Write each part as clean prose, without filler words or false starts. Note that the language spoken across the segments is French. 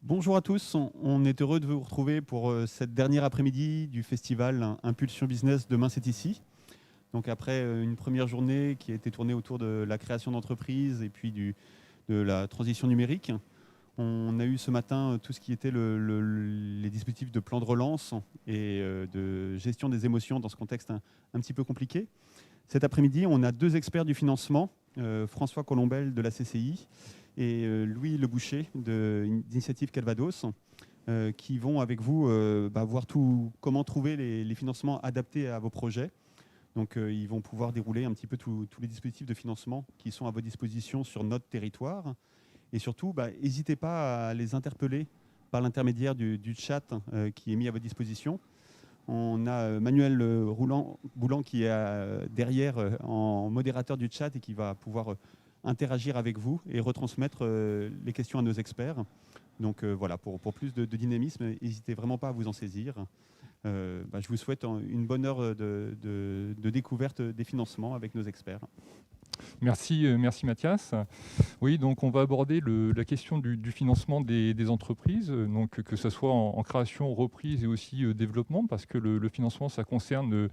Bonjour à tous, on est heureux de vous retrouver pour cette dernière après-midi du festival Impulsion Business Demain c'est ici. Donc après une première journée qui a été tournée autour de la création d'entreprises et puis de la transition numérique, on a eu ce matin tout ce qui était les dispositifs de plan de relance et de gestion des émotions dans ce contexte un petit peu compliqué. Cet après-midi, on a deux experts du financement, François Colombel de la CCI et Louis Leboucher d'Initiative Calvados, qui vont avec vous voir comment trouver les financements adaptés à vos projets. Donc ils vont pouvoir dérouler un petit peu tous les dispositifs de financement qui sont à votre disposition sur notre territoire. Et surtout, n'hésitez pas à les interpeller par l'intermédiaire du chat qui est mis à votre disposition. On a Manuel Boulan qui est derrière en modérateur du chat et qui va pouvoir interagir avec vous et retransmettre les questions à nos experts. Donc voilà, pour plus de dynamisme, n'hésitez vraiment pas à vous en saisir. Je vous souhaite une bonne heure de découverte des financements avec nos experts. Merci Mathias. Oui, donc on va aborder la question du financement des entreprises, donc que ce soit en création, reprise et aussi développement, parce que le financement, ça concerne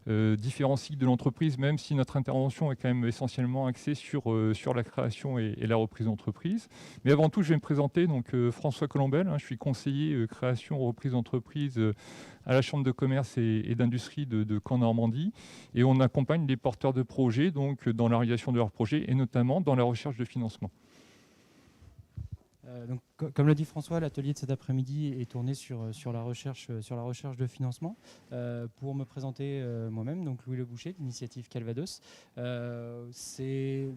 différents cycles de l'entreprise, même si notre intervention est quand même essentiellement axée sur la création et la reprise d'entreprise. Mais avant tout, je vais me présenter, donc François Colombel, je suis conseiller création, reprise d'entreprise à la Chambre de commerce et d'industrie de Caen-Normandie, et on accompagne les porteurs de projets donc, dans la réalisation de leurs projets et notamment dans la recherche de financement. Donc, comme l'a dit François, l'atelier de cet après-midi est tourné sur la recherche de financement. Pour me présenter moi-même, donc Louis Leboucher d'Initiative Calvados, le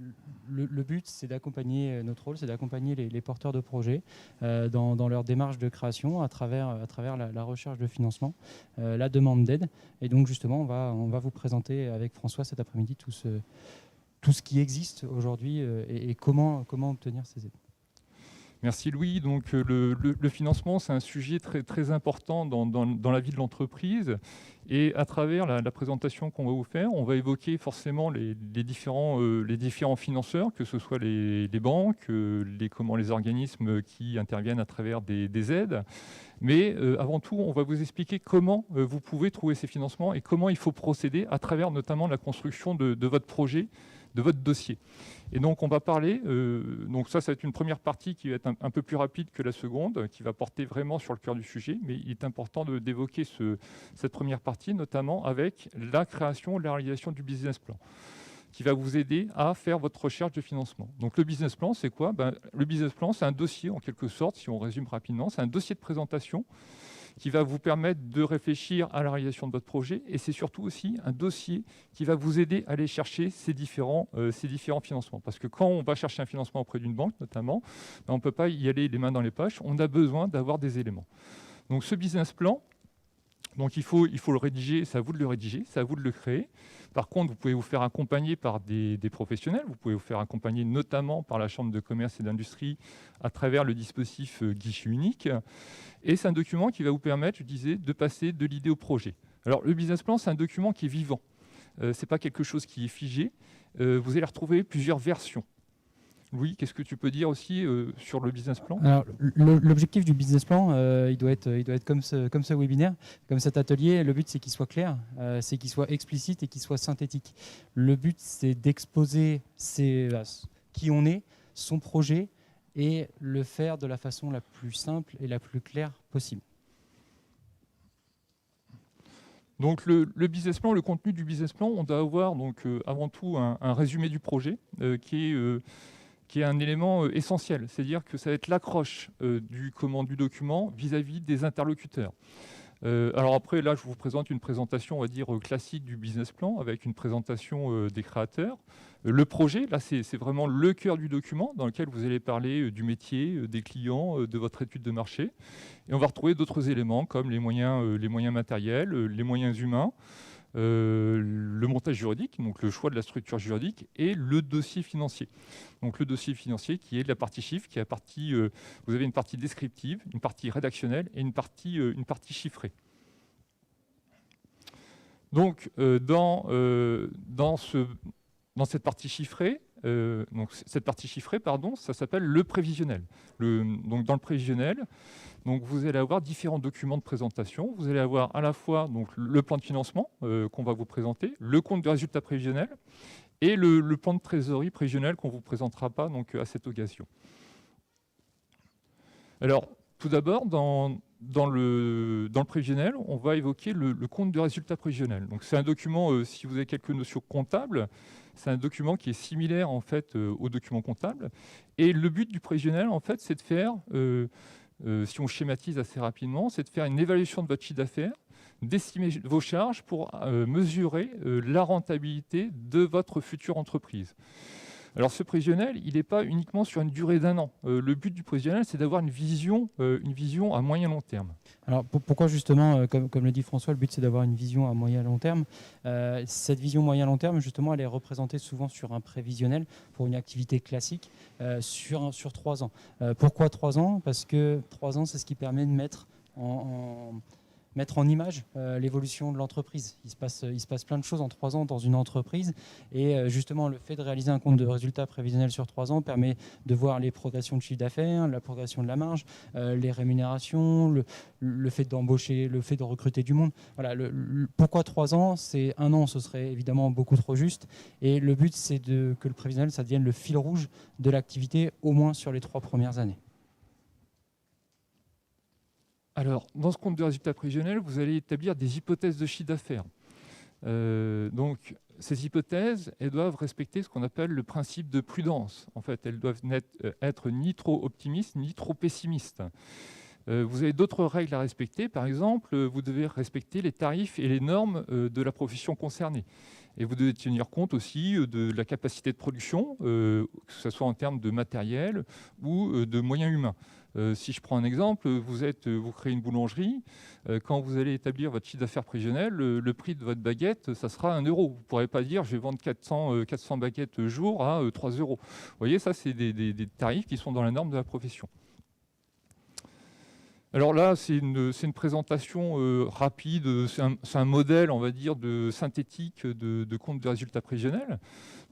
but, c'est d'accompagner, notre rôle, c'est d'accompagner les porteurs de projets dans leur démarche de création à travers la recherche de financement, la demande d'aide. Et donc justement, on va vous présenter avec François cet après-midi tout ce qui existe aujourd'hui et comment obtenir ces aides. Merci Louis. Donc, le financement, c'est un sujet très, très important dans la vie de l'entreprise. Et à travers la présentation qu'on va vous faire, on va évoquer forcément les différents financeurs, que ce soit les banques, les organismes qui interviennent à travers des aides. Mais avant tout, on va vous expliquer comment vous pouvez trouver ces financements et comment il faut procéder à travers notamment la construction de votre projet, de votre dossier. Et donc, on va parler, donc ça va être une première partie qui va être un peu plus rapide que la seconde, qui va porter vraiment sur le cœur du sujet, mais il est important d'évoquer cette première partie, notamment avec la création, la réalisation du business plan, qui va vous aider à faire votre recherche de financement. Donc, le business plan, c'est quoi? Le business plan, c'est un dossier, en quelque sorte, si on résume rapidement, c'est un dossier de présentation qui va vous permettre de réfléchir à la réalisation de votre projet, et c'est surtout aussi un dossier qui va vous aider à aller chercher ces différents financements. Parce que quand on va chercher un financement auprès d'une banque, notamment, on ne peut pas y aller les mains dans les poches, on a besoin d'avoir des éléments. Donc ce business plan, donc il faut le rédiger, c'est à vous de le rédiger, c'est à vous de le créer. Par contre, vous pouvez vous faire accompagner par des professionnels, vous pouvez vous faire accompagner notamment par la Chambre de commerce et d'industrie à travers le dispositif guichet unique. Et c'est un document qui va vous permettre, je disais, de passer de l'idée au projet. Alors le business plan, c'est un document qui est vivant. Ce n'est pas quelque chose qui est figé. Vous allez retrouver plusieurs versions. Louis, qu'est-ce que tu peux dire aussi sur le business plan? Alors, l'objectif du business plan, il doit être comme ce webinaire, comme cet atelier. Le but, c'est qu'il soit clair, c'est qu'il soit explicite et qu'il soit synthétique. Le but, c'est d'exposer qui on est, son projet, et le faire de la façon la plus simple et la plus claire possible. Donc le business plan, le contenu du business plan, on doit avoir donc, avant tout un résumé du projet qui est un élément essentiel. C'est-à-dire que ça va être l'accroche du document vis-à-vis des interlocuteurs. Alors après, là, je vous présente une présentation, on va dire, classique du business plan, avec une présentation des créateurs. Le projet, là, c'est vraiment le cœur du document, dans lequel vous allez parler du métier, des clients, de votre étude de marché. Et on va retrouver d'autres éléments, comme les moyens matériels, les moyens humains, le montage juridique, donc le choix de la structure juridique, et le dossier financier. Donc le dossier financier qui est de la partie chiffre, qui est la partie, vous avez une partie descriptive, une partie rédactionnelle et une partie chiffrée. Donc dans cette partie chiffrée, donc cette partie chiffrée, pardon, ça s'appelle le prévisionnel. Donc dans le prévisionnel, donc vous allez avoir différents documents de présentation. Vous allez avoir à la fois donc, le plan de financement qu'on va vous présenter, le compte de résultat prévisionnel et le plan de trésorerie prévisionnel qu'on ne vous présentera pas donc, à cette occasion. Alors, tout d'abord, dans le prévisionnel, on va évoquer le compte de résultat prévisionnel. Donc, c'est un document, si vous avez quelques notions comptables, c'est un document qui est similaire en fait au document comptable. Et le but du prévisionnel, en fait, c'est de faire, si on schématise assez rapidement, c'est de faire une évaluation de votre chiffre d'affaires, d'estimer vos charges pour mesurer la rentabilité de votre future entreprise. Alors ce prévisionnel, il n'est pas uniquement sur une durée d'1 an. Le but du prévisionnel, c'est d'avoir une vision à moyen long terme. Alors pourquoi justement, comme le dit François, le but c'est d'avoir une vision à moyen long terme. Cette vision moyen long terme, justement, elle est représentée souvent sur un prévisionnel pour une activité classique sur 3 ans. Pourquoi 3 ans? Parce que 3 ans, c'est ce qui permet de mettre en image l'évolution de l'entreprise. Il se passe plein de choses en 3 ans dans une entreprise et justement le fait de réaliser un compte de résultat prévisionnel sur 3 ans permet de voir les progressions de chiffre d'affaires, la progression de la marge, les rémunérations, le fait d'embaucher, le fait de recruter du monde. Voilà, pourquoi 3 ans? C'est 1 an, ce serait évidemment beaucoup trop juste et le but c'est que le prévisionnel ça devienne le fil rouge de l'activité au moins sur les 3 premières années. Alors, dans ce compte de résultat prévisionnel, vous allez établir des hypothèses de chiffre d'affaires. Donc, ces hypothèses, elles doivent respecter ce qu'on appelle le principe de prudence. En fait, elles doivent être ni trop optimistes, ni trop pessimistes. Vous avez d'autres règles à respecter. Par exemple, vous devez respecter les tarifs et les normes de la profession concernée. Et vous devez tenir compte aussi de la capacité de production, que ce soit en termes de matériel ou de moyens humains. Si je prends un exemple, vous créez une boulangerie, quand vous allez établir votre chiffre d'affaires prévisionnel, le prix de votre baguette, ça sera 1 euro. Vous ne pourrez pas dire je vais vendre 400 baguettes jour à 3 euros. Vous voyez, ça, c'est des tarifs qui sont dans la norme de la profession. Alors là, c'est une présentation rapide, c'est un modèle, on va dire, synthétique de compte de résultat prévisionnel.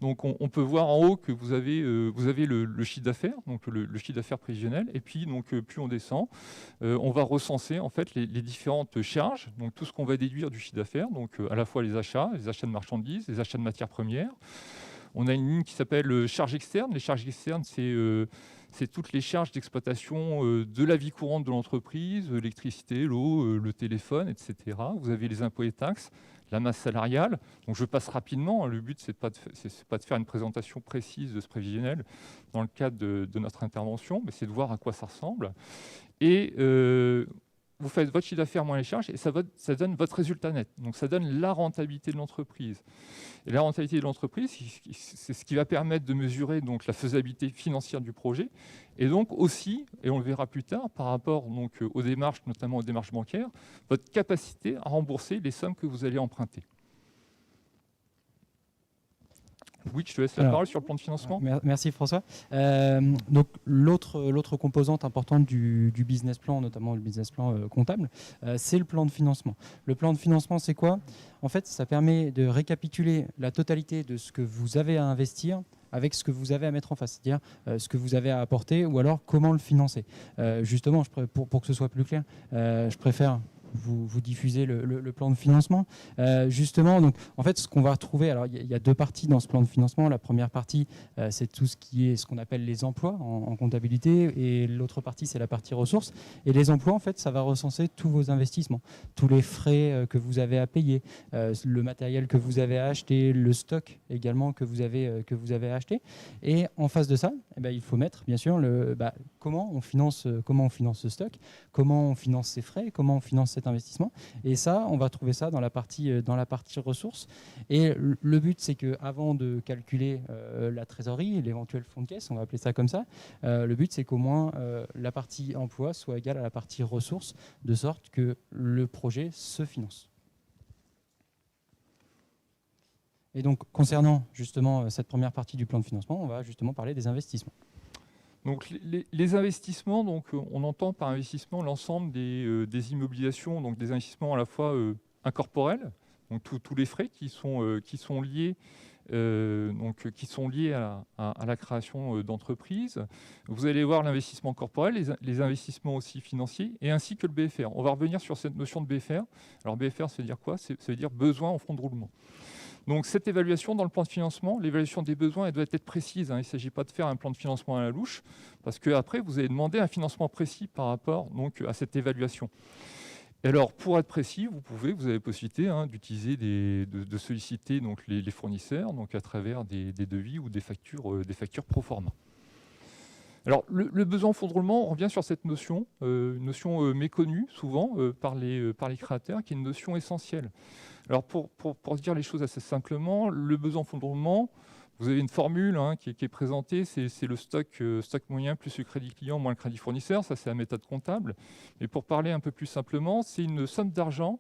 Donc on peut voir en haut que vous avez le chiffre d'affaires, donc le chiffre d'affaires prévisionnel, et puis donc, plus on descend, on va recenser en fait les différentes charges, donc tout ce qu'on va déduire du chiffre d'affaires, donc à la fois les achats de marchandises, les achats de matières premières. On a une ligne qui s'appelle charges externes. Les charges externes, c'est toutes les charges d'exploitation de la vie courante de l'entreprise, l'électricité, l'eau, le téléphone, etc. Vous avez les impôts et taxes, la masse salariale. Donc je passe rapidement. Le but, c'est pas de faire une présentation précise de ce prévisionnel dans le cadre de notre intervention, mais c'est de voir à quoi ça ressemble. Et vous faites votre chiffre d'affaires moins les charges et ça donne votre résultat net. Donc ça donne la rentabilité de l'entreprise. Et la rentabilité de l'entreprise, c'est ce qui va permettre de mesurer donc, la faisabilité financière du projet. Et donc aussi, et on le verra plus tard, par rapport donc, aux démarches, notamment aux démarches bancaires, votre capacité à rembourser les sommes que vous allez emprunter. Oui, je te laisse la parole sur le plan de financement. Merci François. Donc l'autre composante importante du business plan, notamment le business plan comptable, c'est le plan de financement. Le plan de financement, c'est quoi? En fait, ça permet de récapituler la totalité de ce que vous avez à investir avec ce que vous avez à mettre en face, c'est-à-dire ce que vous avez à apporter ou alors comment le financer. Justement, pour que ce soit plus clair, je préfère vous diffusez le plan de financement. Justement, donc, en fait, ce qu'on va retrouver, alors il y a 2 parties dans ce plan de financement. La première partie, c'est tout ce qui est ce qu'on appelle les emplois en comptabilité, et l'autre partie, c'est la partie ressources. Et les emplois, en fait, ça va recenser tous vos investissements, tous les frais que vous avez à payer, le matériel que vous avez à acheter, le stock également que vous avez à acheter. Et en face de ça, eh ben, il faut mettre, bien sûr, comment on finance ce stock, comment on finance ces frais, comment on finance cet investissement. Et ça, on va trouver ça dans la partie ressources. Et le but, c'est qu'avant de calculer la trésorerie, l'éventuel fonds de caisse, on va appeler ça comme ça, le but, c'est qu'au moins la partie emploi soit égale à la partie ressources, de sorte que le projet se finance. Et donc, concernant justement cette première partie du plan de financement, on va justement parler des investissements. Donc les investissements, donc, on entend par investissement l'ensemble des immobilisations, donc des investissements à la fois incorporels, donc tous les frais qui sont liés donc, qui sont liés à la création d'entreprises. Vous allez voir l'investissement corporel, les investissements aussi financiers, et ainsi que le BFR. On va revenir sur cette notion de BFR. Alors BFR, ça veut dire quoi? Ça veut dire besoin en fonds de roulement. Donc cette évaluation dans le plan de financement, l'évaluation des besoins, elle doit être précise. Il ne s'agit pas de faire un plan de financement à la louche, parce qu'après, vous allez demander un financement précis par rapport donc, à cette évaluation. Et alors, pour être précis, vous avez possibilité d'utiliser, de solliciter donc, les fournisseurs donc, à travers des devis ou des factures pro forma. Alors, le besoin en fonds de roulement, on revient sur cette notion, une notion méconnue souvent par les créateurs, qui est une notion essentielle. Alors, pour se dire les choses assez simplement, le besoin en fonds de roulement, vous avez une formule qui est présentée, c'est le stock moyen plus le crédit client moins le crédit fournisseur, ça c'est la méthode comptable. Mais pour parler un peu plus simplement, c'est une somme d'argent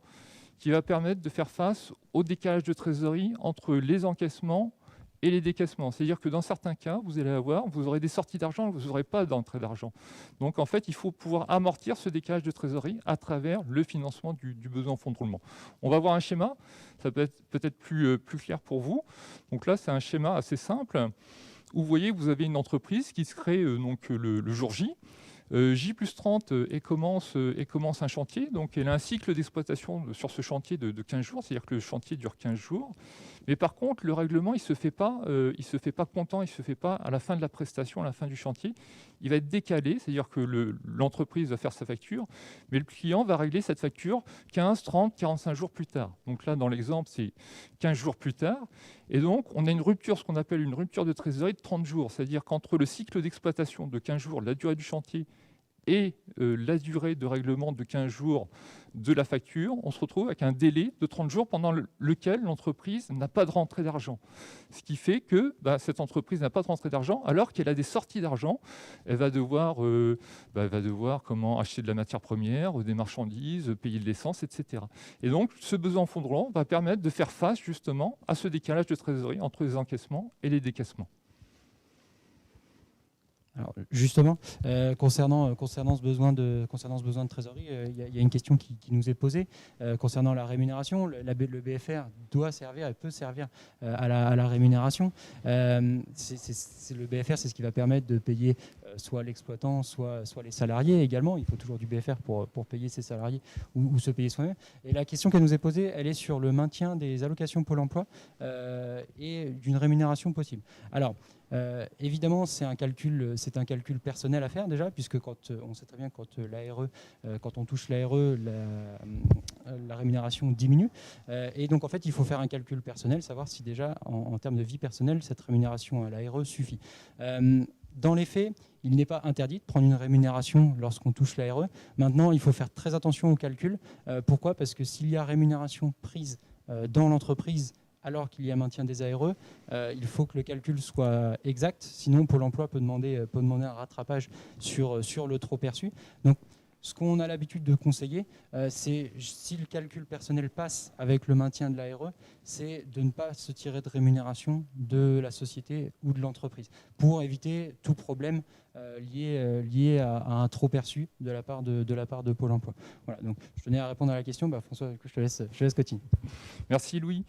qui va permettre de faire face au décalage de trésorerie entre les encaissements et les décaissements. C'est-à-dire que dans certains cas, vous aurez des sorties d'argent, vous n'aurez pas d'entrée d'argent. Donc en fait, il faut pouvoir amortir ce décalage de trésorerie à travers le financement du besoin en fonds de roulement. On va voir un schéma, ça peut être peut-être plus clair pour vous. Donc là, c'est un schéma assez simple, où vous voyez, vous avez une entreprise qui se crée donc, le jour J. J+30 et commence un chantier, donc elle a un cycle d'exploitation sur ce chantier de 15 jours, c'est-à-dire que le chantier dure 15 jours. Mais par contre, le règlement, il ne se fait pas comptant, il ne se fait pas à la fin de la prestation, à la fin du chantier. Il va être décalé, c'est-à-dire que l'entreprise va faire sa facture, mais le client va régler cette facture 15, 30, 45 jours plus tard. Donc là, dans l'exemple, c'est 15 jours plus tard. Et donc, on a une rupture, ce qu'on appelle une rupture de trésorerie de 30 jours, c'est-à-dire qu'entre le cycle d'exploitation de 15 jours, la durée du chantier, et la durée de règlement de 15 jours de la facture, on se retrouve avec un délai de 30 jours pendant lequel l'entreprise n'a pas de rentrée d'argent. Ce qui fait que cette entreprise n'a pas de rentrée d'argent alors qu'elle a des sorties d'argent. Elle va devoir, comment acheter de la matière première, des marchandises, payer de l'essence, etc. Et donc, ce besoin en fonds de roulement va permettre de faire face justement à ce décalage de trésorerie entre les encaissements et les décaissements. Alors justement, concernant ce besoin de trésorerie, il y a une question qui nous est posée concernant la rémunération. Le BFR doit servir et peut servir à la rémunération. Le BFR, c'est ce qui va permettre de payer soit l'exploitant, soit les salariés également. Il faut toujours du BFR pour payer ses salariés ou se payer soi-même. Et la question qu'elle nous est posée, elle est sur le maintien des allocations Pôle emploi et d'une rémunération possible. Alors, évidemment, c'est un calcul personnel à faire déjà, puisque on sait très bien que quand on touche l'ARE, la rémunération diminue. Et donc, en fait, il faut faire un calcul personnel, savoir si déjà, en termes de vie personnelle, cette rémunération à l'ARE suffit. Dans les faits, il n'est pas interdit de prendre une rémunération lorsqu'on touche l'ARE. Maintenant, il faut faire très attention au calcul. Pourquoi ? Parce que s'il y a rémunération prise dans l'entreprise alors qu'il y a maintien des ARE, il faut que le calcul soit exact. Sinon, Pôle emploi peut demander un rattrapage sur le trop perçu. Donc, ce qu'on a l'habitude de conseiller, c'est, si le calcul personnel passe avec le maintien de l'ARE, c'est de ne pas se tirer de rémunération de la société ou de l'entreprise, pour éviter tout problème lié à un trop perçu de la part de Pôle emploi. Voilà, donc je tenais à répondre à la question. François, je te laisse continuer. Merci Louis.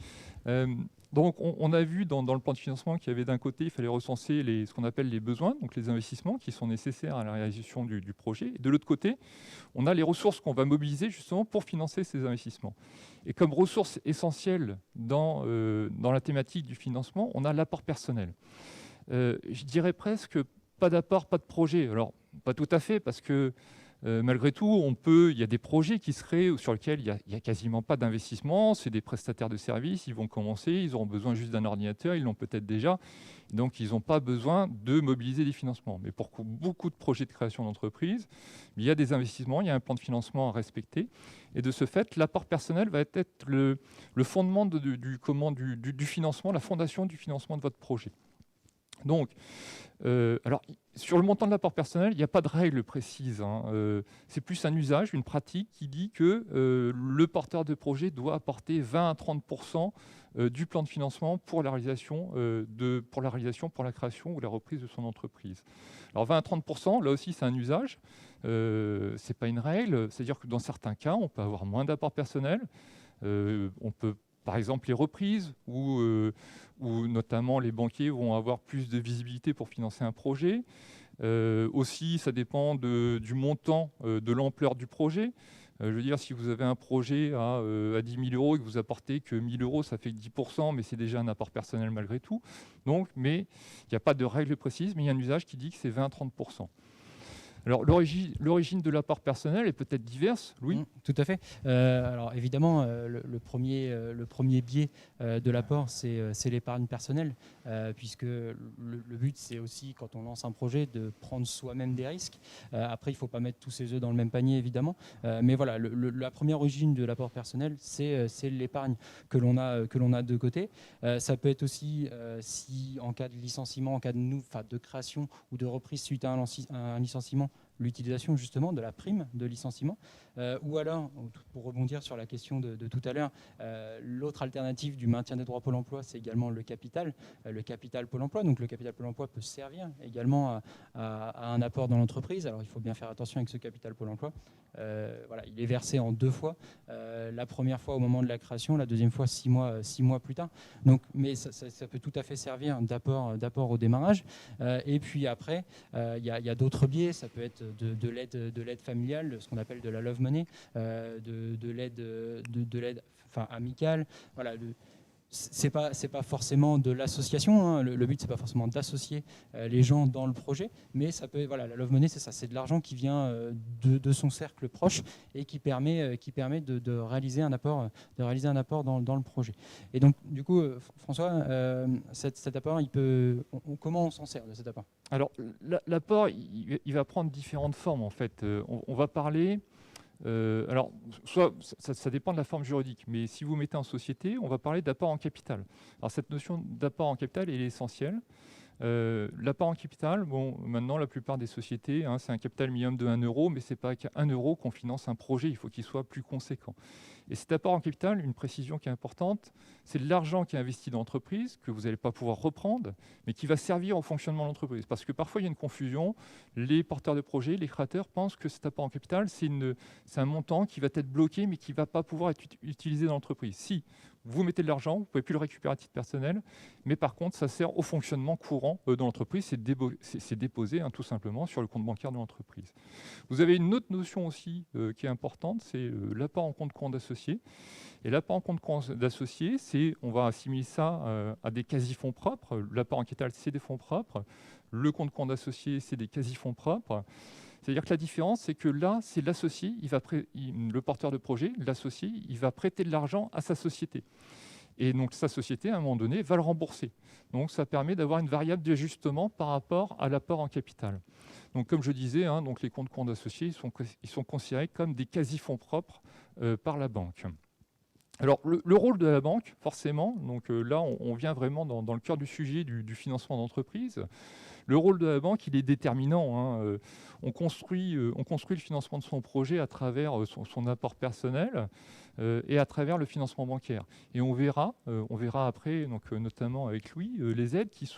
Donc, on a vu dans le plan de financement qu'il y avait d'un côté, il fallait recenser ce qu'on appelle les besoins, donc les investissements qui sont nécessaires à la réalisation du projet. Et de l'autre côté, on a les ressources qu'on va mobiliser justement pour financer ces investissements. Et comme ressource essentielle dans la thématique du financement, on a l'apport personnel. Je dirais presque pas d'apport, pas de projet. Alors, pas tout à fait, parce que malgré tout, il y a des projets qui se créent sur lesquels il n'y a quasiment pas d'investissement. C'est des prestataires de services, ils vont commencer, ils auront besoin juste d'un ordinateur, ils l'ont peut-être déjà. Donc, ils n'ont pas besoin de mobiliser des financements. Mais pour beaucoup de projets de création d'entreprise, il y a des investissements, il y a un plan de financement à respecter. Et de ce fait, l'apport personnel va être le fondement du financement, la fondation du financement de votre projet. Donc, alors, sur le montant de l'apport personnel, il n'y a pas de règle précise. C'est plus un usage, une pratique qui dit que le porteur de projet doit apporter 20 à 30% du plan de financement pour la réalisation, pour la création ou la reprise de son entreprise. Alors 20 à 30%, là aussi c'est un usage, c'est pas une règle. C'est-à-dire que dans certains cas, on peut avoir moins d'apport personnel, on peut par exemple les reprises, où notamment les banquiers vont avoir plus de visibilité pour financer un projet. Aussi, ça dépend du montant, de l'ampleur du projet. Je veux dire, si vous avez un projet à 10 000 euros et que vous apportez que 1 000 euros, ça fait 10%, mais c'est déjà un apport personnel malgré tout. Donc, mais il n'y a pas de règle précise, mais il y a un usage qui dit que c'est 20 à 30%. Alors, l'origine de l'apport personnel est peut-être diverse, Louis. Tout à fait. Alors évidemment, le premier biais de l'apport, c'est l'épargne personnelle, puisque le but, c'est aussi, quand on lance un projet, de prendre soi-même des risques. Après, il ne faut pas mettre tous ses œufs dans le même panier, évidemment. Mais voilà, la première origine de l'apport personnel, c'est l'épargne que l'on a de côté. Ça peut être aussi, si en cas de licenciement, en cas de création ou de reprise suite à un licenciement, l'utilisation justement de la prime de licenciement, ou alors, pour rebondir sur la question de tout à l'heure, l'autre alternative du maintien des droits Pôle emploi, c'est également le capital Pôle emploi. Donc le capital Pôle emploi peut servir également à un apport dans l'entreprise. Alors il faut bien faire attention avec ce capital Pôle emploi. Voilà, il est versé en 2 fois. La première fois au moment de la création, la deuxième fois 6 mois plus tard. Donc, mais ça peut tout à fait servir d'apport au démarrage. Et puis après, il y a d'autres biais. Ça peut être de l'aide familiale, ce qu'on appelle de la love money, de l'aide amicale. Voilà, c'est pas forcément de l'association, hein. Le but, c'est pas forcément d'associer les gens dans le projet, mais ça peut, voilà, la love money, c'est ça, c'est de l'argent qui vient de son cercle proche et qui permet de réaliser un apport dans le projet. Et donc, du coup, François, cet apport, comment on s'en sert de cet apport? Alors, l'apport, il va prendre différentes formes, en fait. On va parler... alors, soit ça dépend de la forme juridique, mais si vous mettez en société, on va parler d'apport en capital. Alors, cette notion d'apport en capital, elle est essentielle. L'apport en capital, bon, maintenant, la plupart des sociétés, c'est un capital minimum de 1 euro, mais ce n'est pas qu'à 1 euro qu'on finance un projet, il faut qu'il soit plus conséquent. Et cet apport en capital, une précision qui est importante, c'est de l'argent qui est investi dans l'entreprise, que vous n'allez pas pouvoir reprendre, mais qui va servir au fonctionnement de l'entreprise. Parce que parfois, il y a une confusion. Les porteurs de projets, les créateurs pensent que cet apport en capital, c'est un montant qui va être bloqué, mais qui ne va pas pouvoir être utilisé dans l'entreprise. Si vous mettez de l'argent, vous ne pouvez plus le récupérer à titre personnel, mais par contre, ça sert au fonctionnement courant de l'entreprise, c'est déposé tout simplement sur le compte bancaire de l'entreprise. Vous avez une autre notion aussi qui est importante, c'est l'apport en compte courant d'associé. Et l'apport en compte courant d'associé, on va assimiler ça à des quasi-fonds propres. L'apport en capital, c'est des fonds propres. Le compte courant d'associé, c'est des quasi-fonds propres. C'est-à-dire que la différence, c'est que là, c'est l'associé, le porteur de projet, l'associé, il va prêter de l'argent à sa société. Et donc, sa société, à un moment donné, va le rembourser. Donc, ça permet d'avoir une variable d'ajustement par rapport à l'apport en capital. Donc, comme je disais, donc les comptes courants d'associés, ils sont considérés comme des quasi-fonds propres par la banque. Alors, le rôle de la banque, forcément, donc là, on vient vraiment dans le cœur du sujet du financement d'entreprise. Le rôle de la banque, il est déterminant. On construit le financement de son projet à travers son apport personnel et à travers le financement bancaire. Et on verra après, donc, notamment avec Louis, les aides qui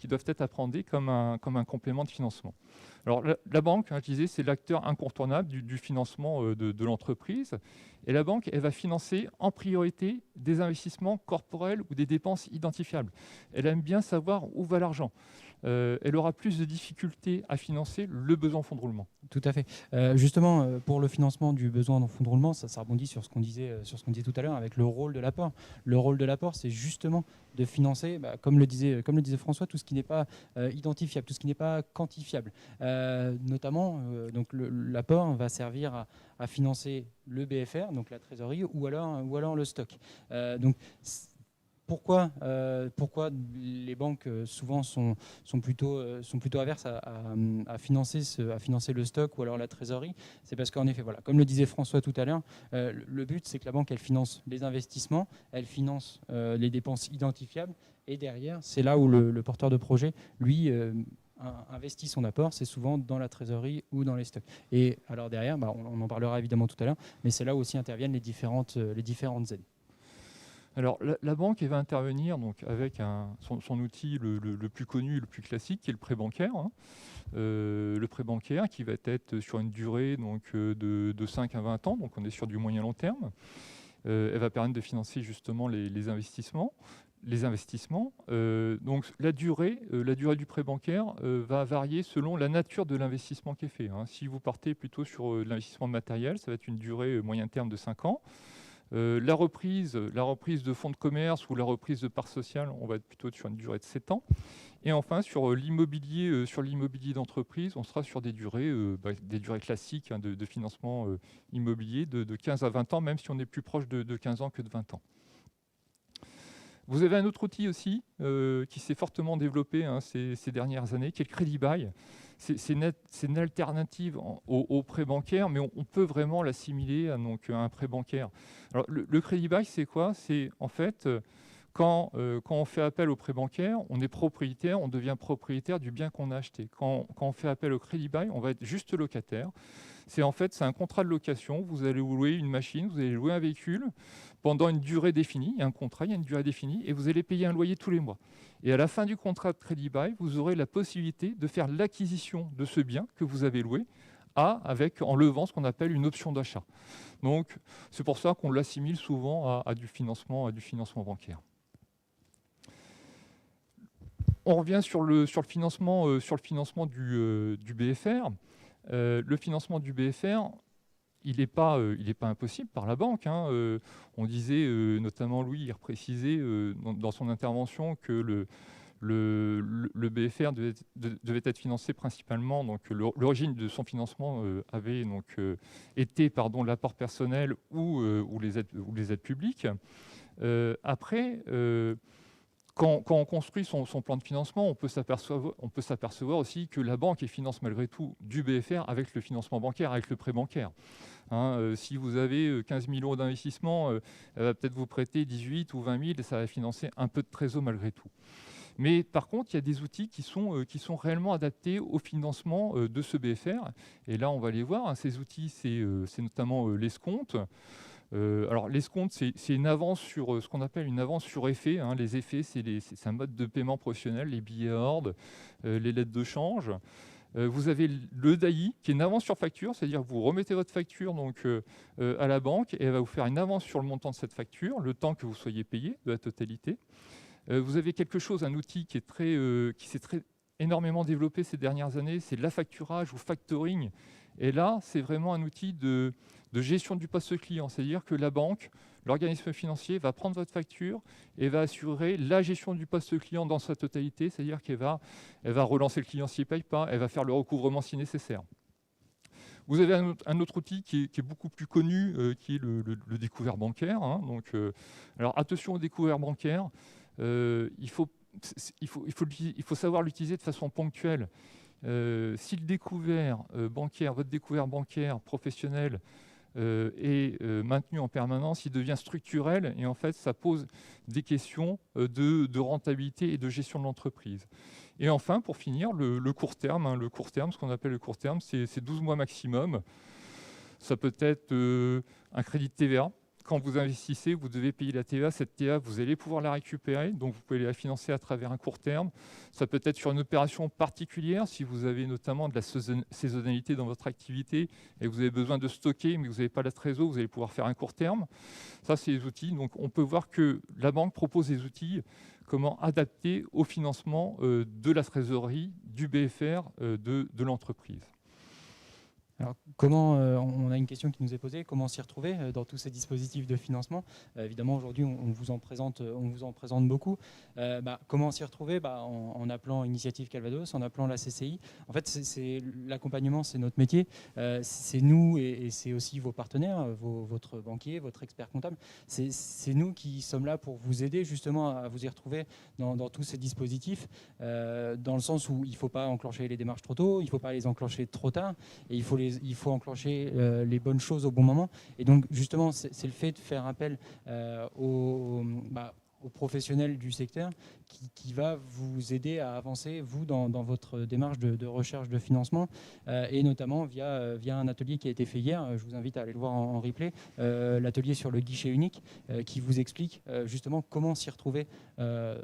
doivent être appréhendées comme un complément de financement. Alors, la banque, je disais, c'est l'acteur incontournable du financement de l'entreprise. Et la banque, elle va financer en priorité des investissements corporels ou des dépenses identifiables. Elle aime bien savoir où va l'argent. Elle aura plus de difficultés à financer le besoin en fonds de roulement. Tout à fait. Justement, pour le financement du besoin en fonds de roulement, ça rebondit sur ce qu'on disait tout à l'heure avec le rôle de l'apport. Le rôle de l'apport, c'est justement de financer, comme le disait François, tout ce qui n'est pas identifiable, tout ce qui n'est pas quantifiable. Notamment, donc l'apport va servir à financer le BFR, donc la trésorerie, ou alors le stock. Donc, pourquoi les banques souvent sont plutôt averses à financer le stock ou alors la trésorerie? C'est parce qu'en effet, voilà, comme le disait François tout à l'heure, le but, c'est que la banque, elle finance les investissements, elle finance les dépenses identifiables, et derrière, c'est là où le porteur de projet, lui, investit son apport, c'est souvent dans la trésorerie ou dans les stocks. Et alors derrière, on en parlera évidemment tout à l'heure, mais c'est là où aussi interviennent les différentes aides. Alors, la banque, elle va intervenir donc, avec son outil le plus connu, le plus classique, qui est le prêt bancaire. Le prêt bancaire qui va être sur une durée donc, de 5 à 20 ans, donc on est sur du moyen long terme. Elle va permettre de financer justement les investissements. Donc la durée du prêt bancaire va varier selon la nature de l'investissement qui est fait. Si vous partez plutôt sur de l'investissement matériel, ça va être une durée moyen terme de 5 ans. La reprise de fonds de commerce ou la reprise de parts sociales, on va être plutôt sur une durée de 7 ans. Et enfin, sur l'immobilier d'entreprise, on sera sur des durées classiques de financement immobilier de 15 à 20 ans, même si on est plus proche de 15 ans que de 20 ans. Vous avez un autre outil aussi qui s'est fortement développé ces dernières années, qui est le Crédit Bail. C'est une alternative au prêt bancaire, mais on peut vraiment l'assimiler à un prêt bancaire. Alors, le Crédit Bail, c'est quoi? C'est en fait, quand on fait appel au prêt bancaire, on est propriétaire, on devient propriétaire du bien qu'on a acheté. Quand on fait appel au Crédit Bail, on va être juste locataire. C'est un contrat de location. Vous allez louer une machine, vous allez louer un véhicule pendant une durée définie. Il y a un contrat, il y a une durée définie, et vous allez payer un loyer tous les mois. Et à la fin du contrat de Crédit Bail, vous aurez la possibilité de faire l'acquisition de ce bien que vous avez loué en levant ce qu'on appelle une option d'achat. Donc, c'est pour ça qu'on l'assimile souvent à du financement bancaire. On revient sur le financement du BFR. Le financement du BFR, il n'est pas impossible par la banque. On disait, notamment Louis, il précisait dans son intervention que le BFR devait être financé principalement. Donc l'origine de son financement avait été l'apport personnel ou les aides publiques. Après, quand on construit son plan de financement, on peut s'apercevoir aussi que la banque finance malgré tout du BFR avec le financement bancaire, avec le prêt bancaire. Si vous avez 15 000 euros d'investissement, elle va peut-être vous prêter 18 ou 20 000 et ça va financer un peu de trésor malgré tout. Mais par contre, il y a des outils qui sont réellement adaptés au financement de ce BFR. Et là, on va les voir. Ces outils, c'est notamment l'escompte. Alors l'escompte, c'est une avance sur ce qu'on appelle une avance sur effet. Les effets, c'est un mode de paiement professionnel, les billets à ordre, les lettres de change. Vous avez le DAI, qui est une avance sur facture, c'est-à-dire que vous remettez votre facture à la banque et elle va vous faire une avance sur le montant de cette facture, le temps que vous soyez payé de la totalité. Vous avez un outil qui s'est énormément développé ces dernières années, c'est l'affacturage ou factoring. Et là, c'est vraiment un outil de gestion du poste client, c'est-à-dire que la banque, l'organisme financier va prendre votre facture et va assurer la gestion du poste client dans sa totalité, c'est-à-dire qu'elle va relancer le client s'il ne paye pas, elle va faire le recouvrement si nécessaire. Vous avez un autre outil qui est beaucoup plus connu, qui est le découvert bancaire. Alors attention au découvert bancaire, il faut savoir l'utiliser de façon ponctuelle. Si le découvert bancaire, votre découvert bancaire professionnel est maintenu en permanence, il devient structurel et en fait ça pose des questions de rentabilité et de gestion de l'entreprise. Et enfin, pour finir, le court terme, ce qu'on appelle le court terme, c'est 12 mois maximum. Ça peut être un crédit de TVA. Quand vous investissez, vous devez payer la TVA. Cette TVA, vous allez pouvoir la récupérer, donc vous pouvez la financer à travers un court terme. Ça peut être sur une opération particulière, si vous avez notamment de la saisonnalité dans votre activité et vous avez besoin de stocker, mais vous n'avez pas la trésor, vous allez pouvoir faire un court terme. Ça, c'est les outils. Donc, on peut voir que la banque propose des outils comment adapter au financement de la trésorerie, du BFR, de l'entreprise. Alors, on a une question qui nous est posée, comment s'y retrouver dans tous ces dispositifs de financement? Évidemment, aujourd'hui, on vous en présente beaucoup. Comment s'y retrouver? En appelant Initiative Calvados, en appelant la CCI. En fait, l'accompagnement, c'est notre métier. C'est nous et c'est aussi vos partenaires, votre banquier, votre expert comptable. C'est nous qui sommes là pour vous aider justement à vous y retrouver dans tous ces dispositifs, dans le sens où il ne faut pas enclencher les démarches trop tôt, il ne faut pas les enclencher trop tard, et il faut enclencher les bonnes choses au bon moment. Et donc, justement, c'est le fait de faire appel aux professionnels du secteur qui va vous aider à avancer, vous, dans votre démarche de recherche de financement, et notamment via un atelier qui a été fait hier. Je vous invite à aller le voir en replay, l'atelier sur le guichet unique, qui vous explique justement comment s'y retrouver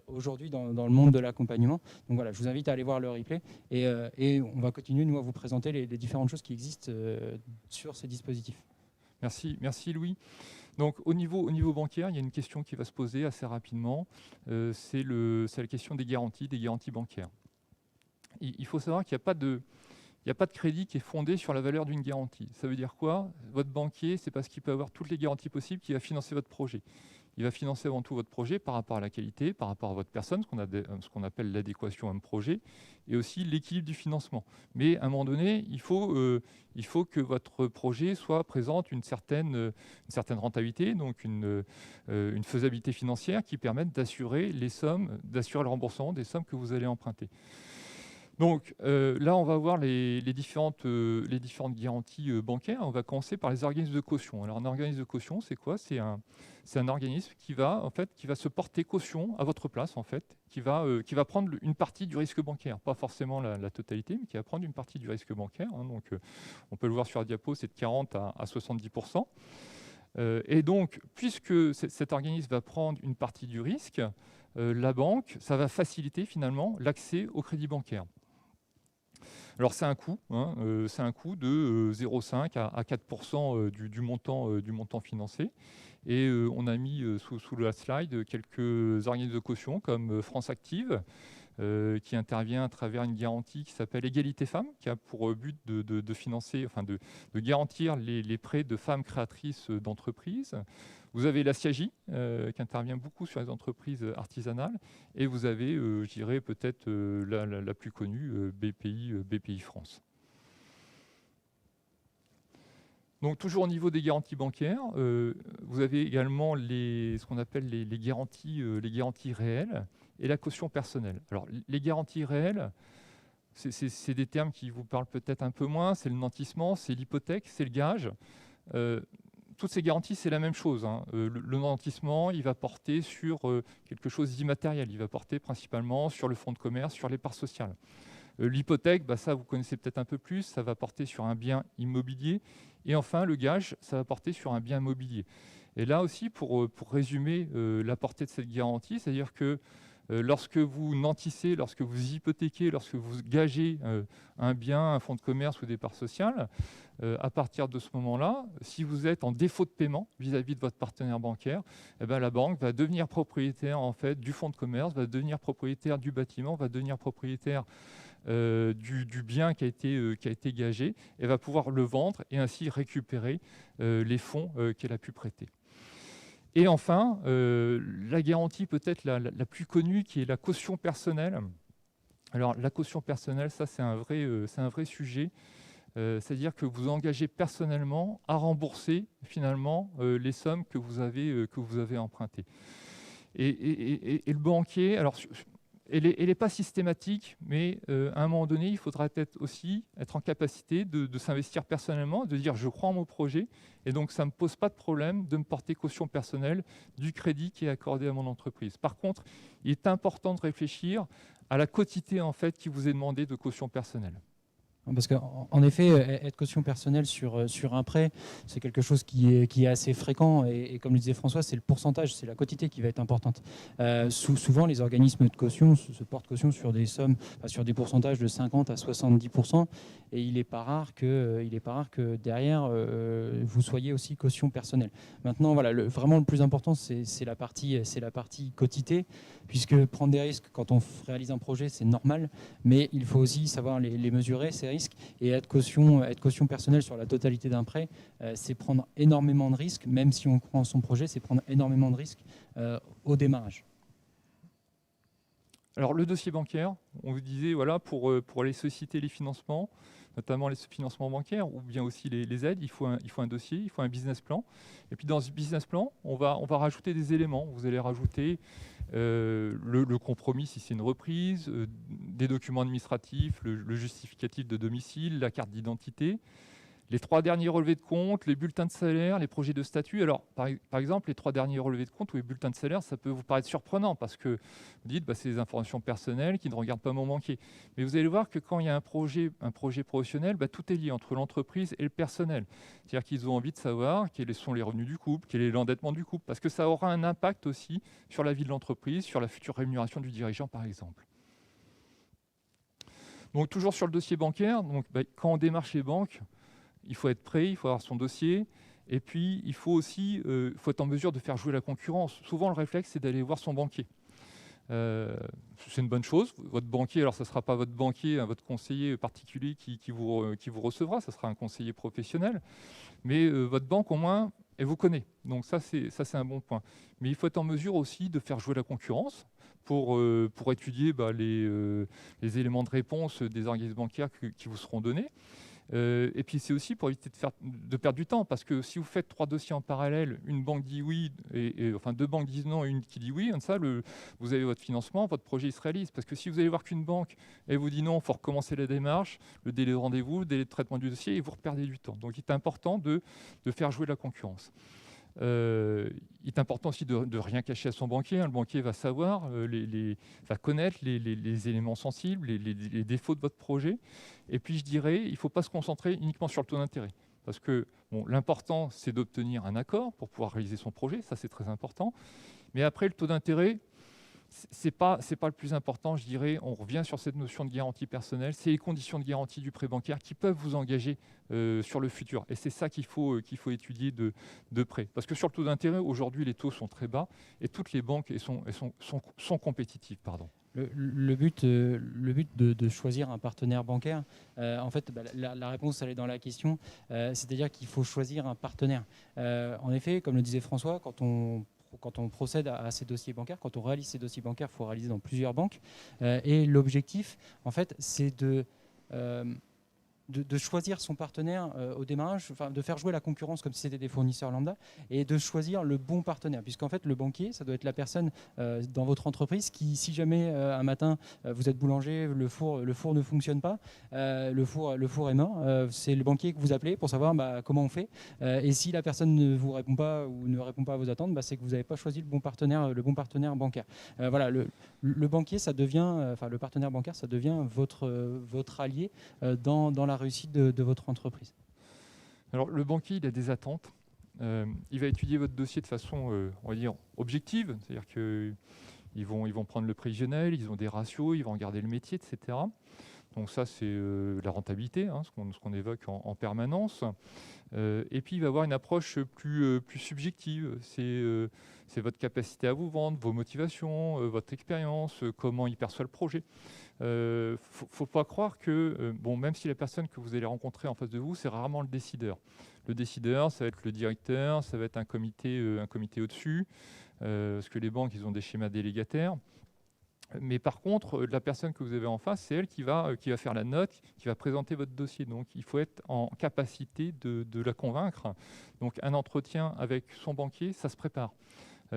aujourd'hui dans le monde de l'accompagnement. Donc voilà, je vous invite à aller voir le replay, et on va continuer, nous, à vous présenter les différentes choses qui existent sur ces dispositifs. Merci Louis. Donc au niveau bancaire, il y a une question qui va se poser assez rapidement. C'est la question des garanties bancaires. Il faut savoir qu'il n'y a pas de crédit qui est fondé sur la valeur d'une garantie. Ça veut dire quoi? Votre banquier, c'est parce qu'il peut avoir toutes les garanties possibles qu'il va financer votre projet. Il va financer avant tout votre projet par rapport à la qualité, par rapport à votre personne, ce qu'on appelle l'adéquation à un projet, et aussi l'équilibre du financement. Mais à un moment donné, il faut que votre projet présente une certaine rentabilité, donc une faisabilité financière qui permette d'assurer le remboursement des sommes que vous allez emprunter. Donc là, on va voir les différentes garanties bancaires. On va commencer par les organismes de caution. Alors un organisme de caution, c'est quoi? C'est un organisme qui va se porter caution à votre place, en fait, qui va prendre une partie du risque bancaire, pas forcément la totalité, mais qui va prendre une partie du risque bancaire. Donc on peut le voir sur la diapo, c'est de 40 à 70%. Et donc, puisque cet organisme va prendre une partie du risque, la banque, ça va faciliter finalement l'accès au crédit bancaire. Alors c'est un coût de 0,5 à 4% du montant financé. Et on a mis sous la slide quelques organismes de caution comme France Active, qui intervient à travers une garantie qui s'appelle Égalité Femmes, qui a pour but de financer, de garantir les prêts de femmes créatrices d'entreprises. Vous avez la CIAGI, qui intervient beaucoup sur les entreprises artisanales, et vous avez, je dirais peut-être la plus connue, BPI France. Donc toujours au niveau des garanties bancaires, vous avez également ce qu'on appelle les garanties réelles et la caution personnelle. Alors les garanties réelles, c'est des termes qui vous parlent peut-être un peu moins, c'est le nantissement, c'est l'hypothèque, c'est le gage. Toutes ces garanties, c'est la même chose. Le nantissement, il va porter sur quelque chose d'immatériel. Il va porter principalement sur le fonds de commerce, sur les parts sociales. L'hypothèque, ça, vous connaissez peut-être un peu plus. Ça va porter sur un bien immobilier. Et enfin, le gage, ça va porter sur un bien mobilier. Et là aussi, pour résumer la portée de cette garantie, c'est-à-dire que lorsque vous nantissez, lorsque vous hypothéquez, lorsque vous gagez un bien, un fonds de commerce ou des parts sociales, à partir de ce moment-là, si vous êtes en défaut de paiement vis-à-vis de votre partenaire bancaire, la banque va devenir propriétaire en fait, du fonds de commerce, va devenir propriétaire du bâtiment, va devenir propriétaire du bien qui a été gagé et va pouvoir le vendre et ainsi récupérer les fonds qu'elle a pu prêter. Et enfin, la garantie peut-être la plus connue qui est la caution personnelle. Alors la caution personnelle, ça c'est un vrai sujet. C'est-à-dire que vous engagez personnellement à rembourser finalement les sommes que vous avez empruntées. Et le banquier, alors elle n'est pas systématique, mais à un moment donné, il faudra peut-être aussi être en capacité de s'investir personnellement, de dire je crois en mon projet, et donc ça ne me pose pas de problème de me porter caution personnelle du crédit qui est accordé à mon entreprise. Par contre, il est important de réfléchir à la quotité en fait qui vous est demandée de caution personnelle. Parce qu'en effet, être caution personnelle sur un prêt, c'est quelque chose qui est assez fréquent. Et comme le disait François, c'est le pourcentage, c'est la quotité qui va être importante. Souvent, les organismes de caution se portent caution sur des sommes, sur des pourcentages de 50 à 70%. Et il n'est pas rare que derrière, vous soyez aussi caution personnelle. Maintenant, voilà, vraiment le plus important, c'est la partie quotité, puisque prendre des risques quand on réalise un projet, c'est normal, mais il faut aussi savoir les mesurer, ces risques, et être caution personnelle sur la totalité d'un prêt, c'est prendre énormément de risques, même si on croit en son projet, c'est prendre énormément de risques au démarrage. Alors le dossier bancaire, on vous disait, voilà, pour aller solliciter les financements, notamment les financements bancaires ou bien aussi les aides, il faut un dossier, il faut un business plan. Et puis dans ce business plan, on va rajouter des éléments. Vous allez rajouter le compromis si c'est une reprise, des documents administratifs, le justificatif de domicile, la carte d'identité, les 3 derniers relevés de compte, les bulletins de salaire, les projets de statut. Alors, par exemple, les 3 derniers relevés de compte ou les bulletins de salaire, ça peut vous paraître surprenant parce que vous dites c'est des informations personnelles qui ne regardent pas mon banquier. Mais vous allez voir que quand il y a un projet professionnel, tout est lié entre l'entreprise et le personnel. C'est-à-dire qu'ils ont envie de savoir quels sont les revenus du couple, quel est l'endettement du couple, parce que ça aura un impact aussi sur la vie de l'entreprise, sur la future rémunération du dirigeant, par exemple. Donc, toujours sur le dossier bancaire, donc, quand on démarche les banques, il faut être prêt, il faut avoir son dossier Et puis, il faut aussi faut être en mesure de faire jouer la concurrence. Souvent, le réflexe, c'est d'aller voir son banquier. C'est une bonne chose. Votre banquier, alors ça ne sera pas votre banquier, votre conseiller particulier qui vous recevra, ça sera un conseiller professionnel. Mais votre banque, au moins, elle vous connaît. Donc ça, c'est un bon point. Mais il faut être en mesure aussi de faire jouer la concurrence pour étudier les éléments de réponse des organismes bancaires qui vous seront donnés. Et puis c'est aussi pour éviter de perdre du temps, parce que si vous faites 3 dossiers en parallèle, une banque dit oui, enfin 2 banques disent non et une qui dit oui, comme ça, vous avez votre financement, votre projet il se réalise. Parce que si vous allez voir qu'une banque, elle vous dit non, il faut recommencer la démarche, le délai de rendez-vous, le délai de traitement du dossier, et vous reperdez du temps. Donc il est important de faire jouer la concurrence. Il est important aussi de ne rien cacher à son banquier. Le banquier va savoir, va connaître les éléments sensibles, les défauts de votre projet. Et puis je dirais, il ne faut pas se concentrer uniquement sur le taux d'intérêt. Parce que l'important, c'est d'obtenir un accord pour pouvoir réaliser son projet. Ça, c'est très important. Mais après, le taux d'intérêt, c'est pas le plus important, je dirais. On revient sur cette notion de garantie personnelle. C'est les conditions de garantie du prêt bancaire qui peuvent vous engager sur le futur. Et c'est ça qu'il faut étudier de près. Parce que sur le taux d'intérêt, aujourd'hui, les taux sont très bas et toutes les banques sont compétitives. Pardon. Le but de choisir un partenaire bancaire, en fait, la réponse, elle est dans la question. C'est-à-dire qu'il faut choisir un partenaire. En effet, comme le disait François, quand on procède à ces dossiers bancaires, quand on réalise ces dossiers bancaires, il faut réaliser dans plusieurs banques. Et l'objectif, en fait, c'est de choisir son partenaire au démarrage, enfin, de faire jouer la concurrence comme si c'était des fournisseurs lambda, et de choisir le bon partenaire. Puisqu'en fait, le banquier, ça doit être la personne dans votre entreprise qui, si jamais un matin, vous êtes boulanger, le four ne fonctionne pas, le four est mort, c'est le banquier que vous appelez pour savoir comment on fait. Et si la personne ne vous répond pas ou ne répond pas à vos attentes, c'est que vous n'avez pas choisi le bon partenaire bancaire. Voilà, le banquier, ça devient, le partenaire bancaire, ça devient votre allié dans la réussite de votre entreprise. Alors, le banquier, il a des attentes. Il va étudier votre dossier de façon, on va dire, objective. C'est-à-dire qu'ils vont prendre le prévisionnel, ils ont des ratios, ils vont regarder le métier, etc. Donc ça, c'est la rentabilité, ce qu'on évoque en permanence. Et puis, il va avoir une approche plus subjective. C'est votre capacité à vous vendre, vos motivations, votre expérience, comment il perçoit le projet. Faut pas croire que, même si la personne que vous allez rencontrer en face de vous, c'est rarement le décideur. Le décideur, ça va être le directeur, ça va être un comité au-dessus, parce que les banques, ils ont des schémas délégataires. Mais par contre, la personne que vous avez en face, c'est elle qui va faire la note, qui va présenter votre dossier. Donc, il faut être en capacité de la convaincre. Donc, un entretien avec son banquier, ça se prépare.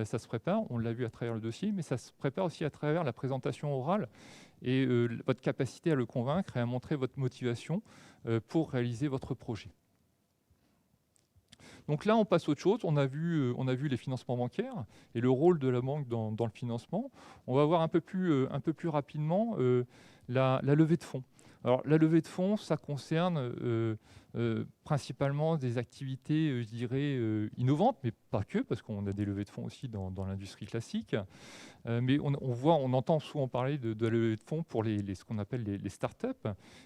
Ça se prépare, on l'a vu à travers le dossier, mais ça se prépare aussi à travers la présentation orale et votre capacité à le convaincre et à montrer votre motivation pour réaliser votre projet. Donc là, on passe à autre chose. On a vu les financements bancaires et le rôle de la banque dans le financement. On va voir un peu plus rapidement la levée de fonds. Alors, la levée de fonds, ça concerne principalement des activités, je dirais, innovantes, mais pas que, parce qu'on a des levées de fonds aussi dans l'industrie classique. Mais on entend souvent parler de la levée de fonds pour ce qu'on appelle les startups.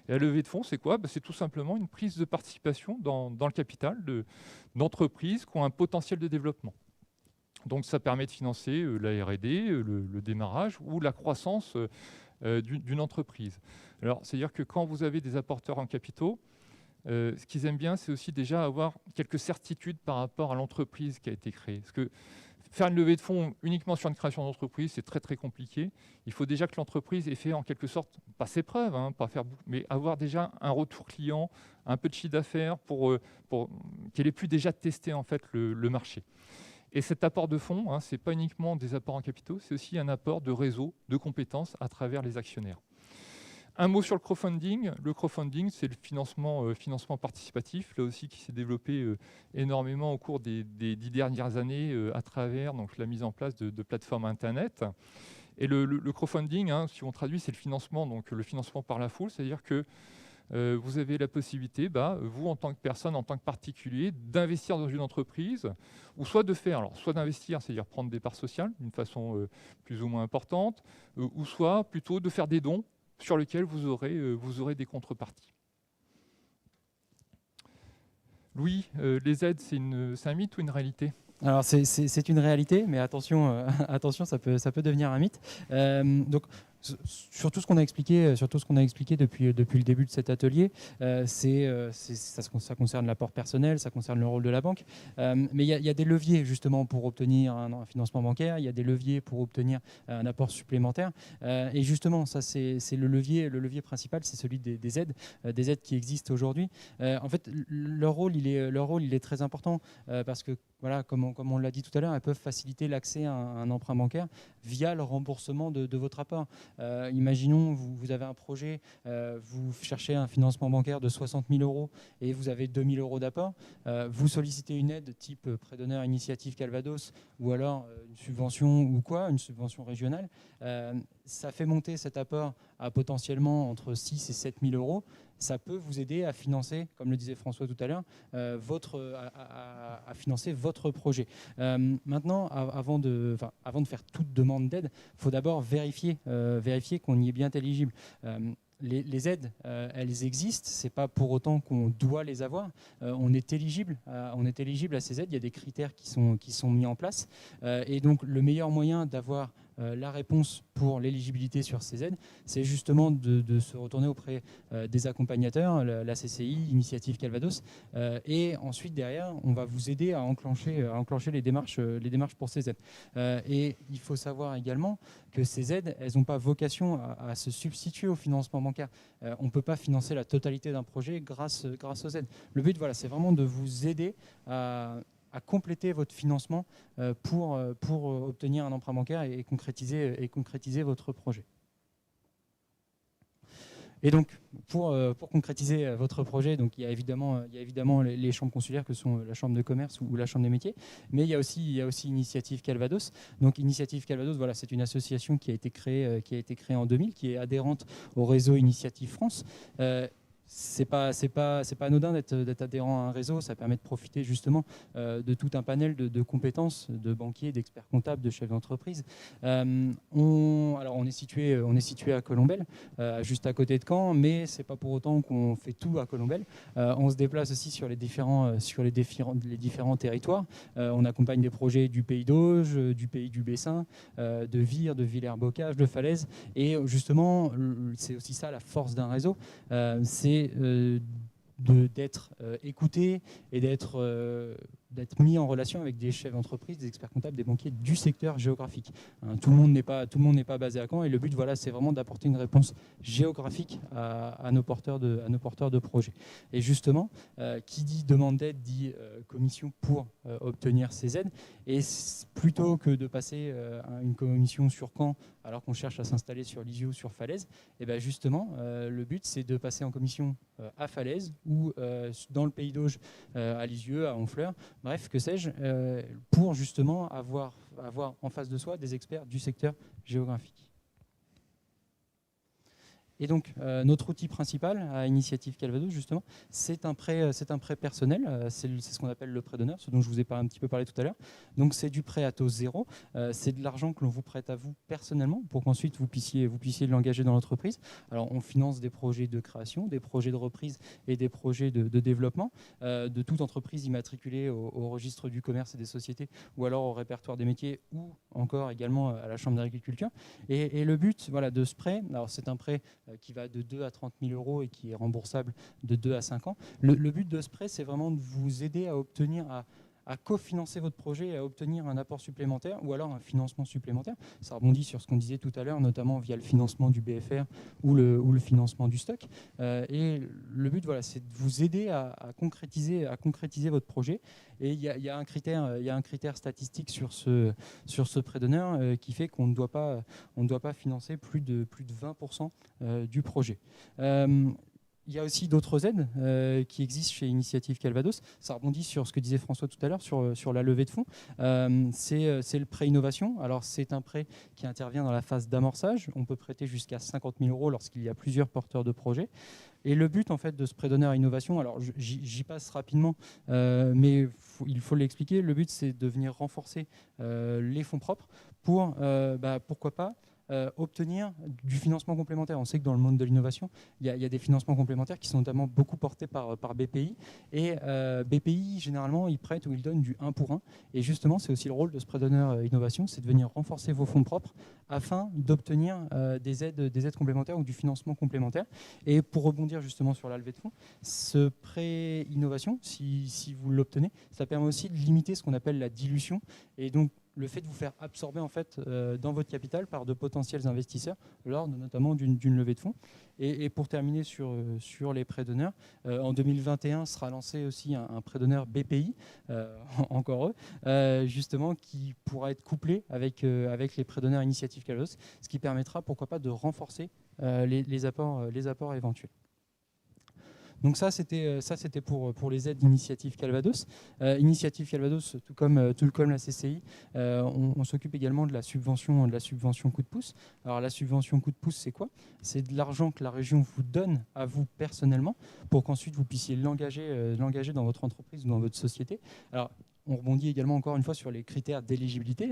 Et la levée de fonds, c'est quoi ? C'est tout simplement une prise de participation dans le capital d'entreprises qui ont un potentiel de développement. Donc, ça permet de financer la R&D, le démarrage ou la croissance d'une entreprise. Alors, c'est-à-dire que quand vous avez des apporteurs en capitaux, ce qu'ils aiment bien, c'est aussi déjà avoir quelques certitudes par rapport à l'entreprise qui a été créée. Parce que faire une levée de fonds uniquement sur une création d'entreprise, c'est très très compliqué. Il faut déjà que l'entreprise ait fait en quelque sorte, pas ses preuves, mais avoir déjà un retour client, un peu de chiffre d'affaires pour qu'elle ait pu déjà tester en fait le marché. Et cet apport de fonds, ce n'est pas uniquement des apports en capitaux, c'est aussi un apport de réseau, de compétences à travers les actionnaires. Un mot sur le crowdfunding. Le crowdfunding, c'est le financement participatif, là aussi qui s'est développé énormément au cours des 10 dernières années à travers la mise en place de plateformes Internet. Et le crowdfunding, si on traduit, c'est le financement par la foule, c'est-à-dire que vous avez la possibilité, vous en tant que personne, en tant que particulier, d'investir dans une entreprise, ou soit d'investir, c'est-à-dire prendre des parts sociales d'une façon plus ou moins importante, ou soit plutôt de faire des dons sur lesquels vous aurez des contreparties. Louis, les aides, c'est un mythe ou une réalité? Alors c'est une réalité, mais attention, attention, ça peut devenir un mythe. Donc sur tout ce qu'on a expliqué, depuis le début de cet atelier, ça concerne l'apport personnel, ça concerne le rôle de la banque, mais il y a des leviers justement pour obtenir un financement bancaire, il y a des leviers pour obtenir un apport supplémentaire, et justement ça c'est le levier principal, c'est celui des aides qui existent aujourd'hui. En fait, leur rôle il est très important, parce que voilà, comme on l'a dit tout à l'heure, elles peuvent faciliter l'accès à un emprunt bancaire via le remboursement de votre apport. Imaginons, vous avez un projet, vous cherchez un financement bancaire de 60 000 euros et vous avez 2 000 euros d'apport. Vous sollicitez une aide type prêt d'honneur initiative Calvados ou alors une subvention une subvention régionale. Ça fait monter cet apport à potentiellement entre 6 et 7 000 euros. Ça peut vous aider à financer, comme le disait François tout à l'heure, à financer votre projet. Maintenant, avant de faire toute demande d'aide, il faut d'abord vérifier qu'on y est bien éligible. Les aides, elles existent, c'est pas pour autant qu'on doit les avoir. On est éligible à ces aides, il y a des critères qui sont mis en place. Et donc le meilleur moyen d'avoir la réponse pour l'éligibilité sur ces aides, c'est justement de se retourner auprès des accompagnateurs, la CCI, Initiative Calvados, et ensuite derrière, on va vous aider à enclencher les démarches pour ces aides. Et il faut savoir également que ces aides, elles n'ont pas vocation à se substituer au financement bancaire. On ne peut pas financer la totalité d'un projet grâce aux aides. Le but, voilà, c'est vraiment de vous aider à compléter votre financement pour obtenir un emprunt bancaire et concrétiser votre projet. Et donc, pour concrétiser votre projet, donc il y a évidemment les chambres consulaires que sont la chambre de commerce ou la chambre des métiers, mais il y a aussi Initiative Calvados. Donc Initiative Calvados, voilà, c'est une association qui a été créée en 2000, qui est adhérente au réseau Initiative France. C'est pas anodin d'être adhérent à un réseau, ça permet de profiter justement de tout un panel de compétences, de banquiers, d'experts comptables, de chefs d'entreprise. On est situé à Colombelles, juste à côté de Caen, mais c'est pas pour autant qu'on fait tout à Colombelles. On se déplace aussi sur les différents territoires. On accompagne des projets du Pays d'Auge, du Pays du Bessin, de Vire, de Villers-Bocage, de Falaise. Et justement, c'est aussi ça la force d'un réseau, c'est d'être écouté et d'être mis en relation avec des chefs d'entreprise, des experts comptables, des banquiers du secteur géographique. Tout le monde n'est pas basé à Caen, et le but, voilà, c'est vraiment d'apporter une réponse géographique à nos porteurs de projets. Et justement, qui dit demande d'aide dit commission pour obtenir ces aides. Et plutôt que de passer à une commission sur Caen alors qu'on cherche à s'installer sur Lisieux ou sur Falaise, et bien justement, le but, c'est de passer en commission à Falaise ou dans le Pays d'Auge, à Lisieux, à Honfleur, bref, que sais-je, pour justement avoir en face de soi des experts du secteur géographique. Et donc, notre outil principal à Initiative Calvados, justement, c'est un prêt personnel. C'est ce qu'on appelle le prêt d'honneur, ce dont je vous ai un petit peu parlé tout à l'heure. Donc, c'est du prêt à taux zéro. C'est de l'argent que l'on vous prête à vous personnellement pour qu'ensuite vous puissiez l'engager dans l'entreprise. Alors, on finance des projets de création, des projets de reprise et des projets de développement de toute entreprise immatriculée au registre du commerce et des sociétés, ou alors au répertoire des métiers, ou encore également à la chambre d'agriculture. Et le but, voilà, de ce prêt, alors c'est un prêt qui va de 2 à 30 000 euros et qui est remboursable de 2 à 5 ans. Le but de ce prêt, c'est vraiment de vous aider à obtenir, à cofinancer votre projet et à obtenir un apport supplémentaire ou alors un financement supplémentaire. Ça rebondit sur ce qu'on disait tout à l'heure, notamment via le financement du BFR ou le financement du stock. Et le but, voilà, c'est de vous aider à concrétiser votre projet. Et il y a un critère statistique sur ce prêt d'honneur qui fait qu'on ne doit pas financer plus de 20% du projet. Il y a aussi d'autres aides qui existent chez Initiative Calvados. Ça rebondit sur ce que disait François tout à l'heure sur la levée de fonds. C'est le prêt innovation. Alors, c'est un prêt qui intervient dans la phase d'amorçage. On peut prêter jusqu'à 50 000 euros lorsqu'il y a plusieurs porteurs de projets. Et le but, en fait, de ce prêt d'honneur innovation, alors j'y passe rapidement, mais il faut l'expliquer. Le but, c'est de venir renforcer les fonds propres pour, pourquoi pas, obtenir du financement complémentaire. On sait que dans le monde de l'innovation, il y a des financements complémentaires qui sont notamment beaucoup portés par BPI. Et BPI, généralement, ils prêtent ou ils donnent du 1 pour 1. Et justement, c'est aussi le rôle de Spread Donor Innovation, c'est de venir renforcer vos fonds propres afin d'obtenir des aides complémentaires ou du financement complémentaire. Et pour rebondir justement sur la levée de fonds, ce prêt innovation, si vous l'obtenez, ça permet aussi de limiter ce qu'on appelle la dilution. Et donc, le fait de vous faire absorber en fait, dans votre capital par de potentiels investisseurs lors notamment d'une levée de fonds. Et pour terminer sur les prêts d'honneur, en 2021 sera lancé aussi un prêt d'honneur BPI, encore eux, justement qui pourra être couplé avec les prêts d'honneur Initiative Calvados, ce qui permettra pourquoi pas de renforcer les apports éventuels. Donc ça, c'était pour les aides d'Initiative Calvados. Initiative Calvados, tout comme la CCI, on s'occupe également de la subvention coup de pouce. Alors la subvention coup de pouce, c'est quoi? C'est de l'argent que la région vous donne à vous personnellement pour qu'ensuite vous puissiez l'engager dans votre entreprise ou dans votre société. Alors, on rebondit également encore une fois sur les critères d'éligibilité.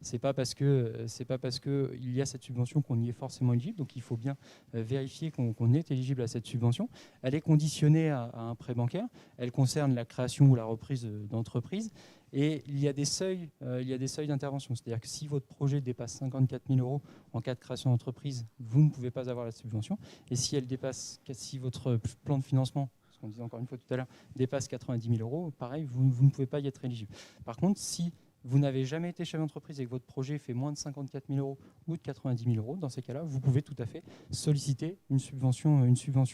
C'est pas parce que il y a cette subvention qu'on y est forcément éligible. Donc il faut bien vérifier qu'on est éligible à cette subvention. Elle est conditionnée à un prêt bancaire. Elle concerne la création ou la reprise d'entreprise. Et il y a des seuils d'intervention. C'est-à-dire que si votre projet dépasse 54 000 € en cas de création d'entreprise, vous ne pouvez pas avoir la subvention. Et si votre plan de financement, on disait encore une fois tout à l'heure, dépasse 90 000 €, pareil, vous ne pouvez pas y être éligible. Par contre, si vous n'avez jamais été chef d'entreprise et que votre projet fait moins de 54 000 € ou de 90 000 €, dans ces cas-là, vous pouvez tout à fait solliciter une subvention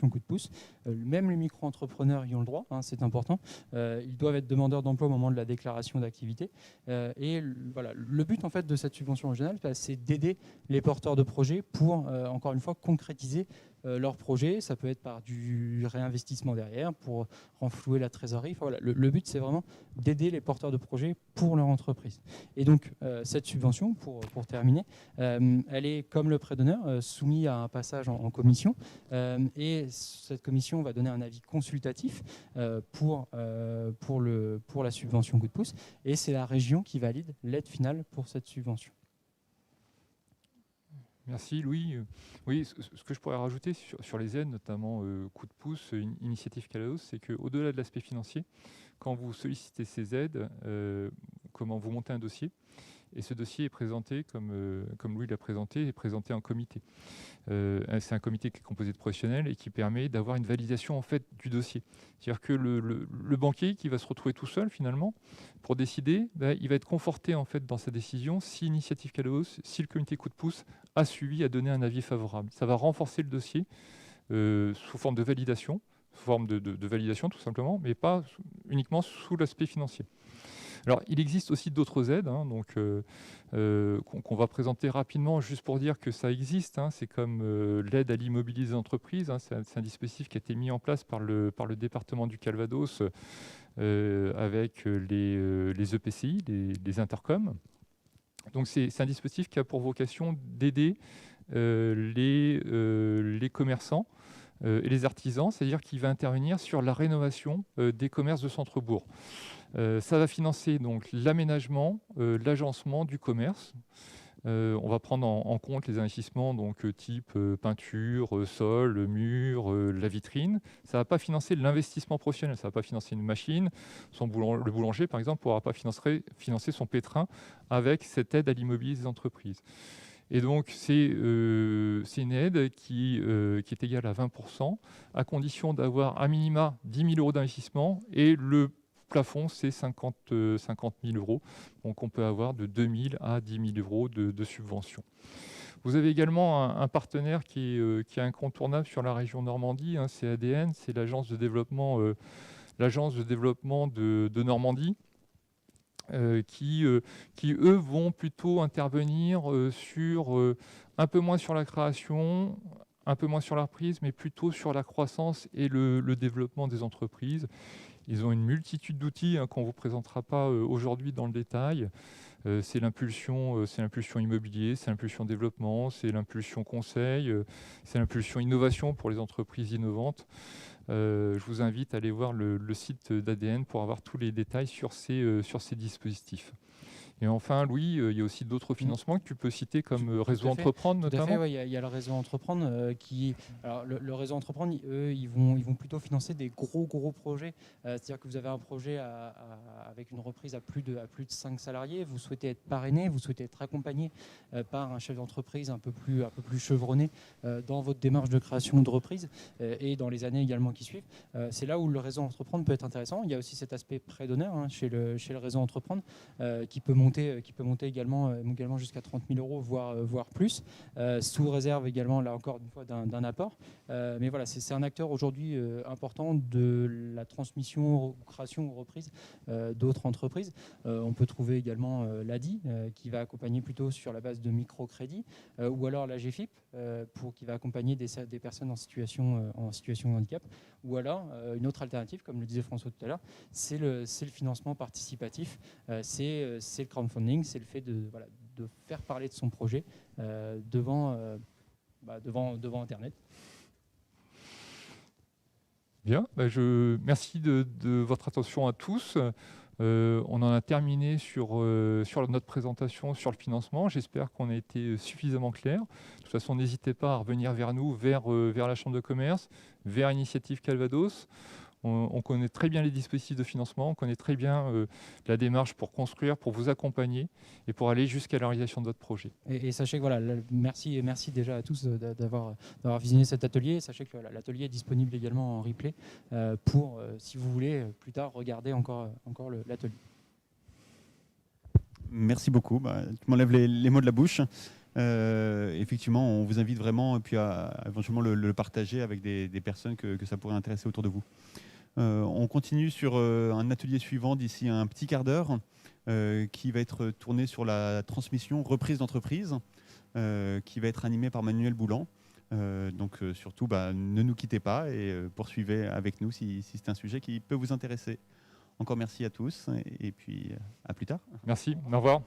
coup de pouce. Même les micro-entrepreneurs y ont le droit, c'est important. Ils doivent être demandeurs d'emploi au moment de la déclaration d'activité. Voilà, le but en fait de cette subvention régionale, c'est d'aider les porteurs de projets pour, encore une fois, concrétiser leur projet. Ça peut être par du réinvestissement derrière pour renflouer la trésorerie. Enfin, voilà, le but, c'est vraiment d'aider les porteurs de projets pour leur entreprise. Et donc, cette subvention, pour terminer, elle est, comme le prêt d'honneur, soumise à un passage en commission. Et cette commission va donner un avis consultatif pour la subvention coup de pouce. Et c'est la région qui valide l'aide finale pour cette subvention. Merci Louis. Oui, ce que je pourrais rajouter sur les aides, notamment coup de pouce, Initiative Calvados, c'est qu'au-delà de l'aspect financier, quand vous sollicitez ces aides, comment vous montez un dossier, et ce dossier est présenté, comme Louis l'a présenté, est présenté en comité. C'est un comité qui est composé de professionnels et qui permet d'avoir une validation en fait du dossier. C'est-à-dire que le banquier qui va se retrouver tout seul finalement pour décider, il va être conforté en fait dans sa décision si Initiative Calvados, si le comité coup de pouce a suivi, a donné un avis favorable. Ça va renforcer le dossier sous forme de validation, tout simplement, mais pas uniquement sous l'aspect financier. Alors, il existe aussi d'autres aides qu'on va présenter rapidement, juste pour dire que ça existe. C'est comme l'aide à l'immobilier des entreprises. C'est un dispositif qui a été mis en place par le département du Calvados avec les EPCI, les intercoms. Donc, c'est un dispositif qui a pour vocation d'aider les commerçants et les artisans, c'est-à-dire qu'il va intervenir sur la rénovation des commerces de centre-bourg. Ça va financer donc l'aménagement, l'agencement du commerce. On va prendre en compte les investissements type peinture, sol, mur, la vitrine. Ça ne va pas financer l'investissement professionnel, ça ne va pas financer une machine. Le boulanger, par exemple, ne pourra pas financer son pétrin avec cette aide à l'immobilier des entreprises. Et donc, c'est une aide qui est égale à 20%, à condition d'avoir à minima 10 000 € d'investissement, et le plafond, c'est 50 000 €. Donc, on peut avoir de 2 000 à 10 000 € de subvention. Vous avez également un partenaire qui est incontournable sur la région Normandie, c'est ADN, c'est l'agence de développement de Normandie. Qui eux vont plutôt intervenir sur un peu moins sur la création, un peu moins sur la reprise, mais plutôt sur la croissance et le développement des entreprises. Ils ont une multitude d'outils qu'on ne vous présentera pas aujourd'hui dans le détail. C'est l'impulsion immobilier, c'est l'impulsion développement, c'est l'impulsion conseil, c'est l'impulsion innovation pour les entreprises innovantes. Je vous invite à aller voir le site d'ADN pour avoir tous les détails sur ces dispositifs. Et enfin, Louis, il y a aussi d'autres financements que tu peux citer comme Réseau à fait. Entreprendre Tout à notamment. fait, ouais, il y a le réseau Entreprendre qui. Alors, le réseau Entreprendre, eux, ils vont plutôt financer des gros projets. C'est-à-dire que vous avez un projet avec une reprise à plus de 5 salariés, vous souhaitez être parrainé, vous souhaitez être accompagné par un chef d'entreprise un peu plus chevronné dans votre démarche de création de reprise et dans les années également qui suivent. C'est là où le réseau Entreprendre peut être intéressant. Il y a aussi cet aspect prêt d'honneur chez le réseau Entreprendre qui peut monter également jusqu'à 30 000 euros, voire plus, sous réserve également, là encore une fois, d'un apport. Mais voilà, c'est un acteur aujourd'hui important de la transmission, création ou reprise d'autres entreprises. On peut trouver également l'ADI qui va accompagner plutôt sur la base de microcrédit ou alors la GFIP qui va accompagner des personnes en situation de handicap. Ou alors, une autre alternative, comme le disait François tout à l'heure, c'est le financement participatif, c'est le crowdfunding, c'est le fait de faire parler de son projet devant Internet. Bien, merci de votre attention à tous. On en a terminé sur notre présentation sur le financement. J'espère qu'on a été suffisamment clair. De toute façon, n'hésitez pas à revenir vers nous, vers la Chambre de commerce, vers Initiative Calvados. On connaît très bien les dispositifs de financement, on connaît très bien la démarche pour construire, pour vous accompagner et pour aller jusqu'à la réalisation de votre projet. Et sachez que voilà, merci déjà à tous d'avoir visionné cet atelier. Sachez que l'atelier est disponible également en replay pour, si vous voulez, plus tard regarder encore l'atelier. Merci beaucoup. Tu m'enlèves les mots de la bouche. Effectivement, on vous invite vraiment puis à éventuellement le partager avec des personnes que ça pourrait intéresser autour de vous. On continue sur un atelier suivant d'ici un petit quart d'heure qui va être tourné sur la transmission reprise d'entreprise qui va être animé par Manuel Boulan. Donc surtout, ne nous quittez pas et poursuivez avec nous si c'est un sujet qui peut vous intéresser. Encore merci à tous et puis à plus tard. Merci, au revoir.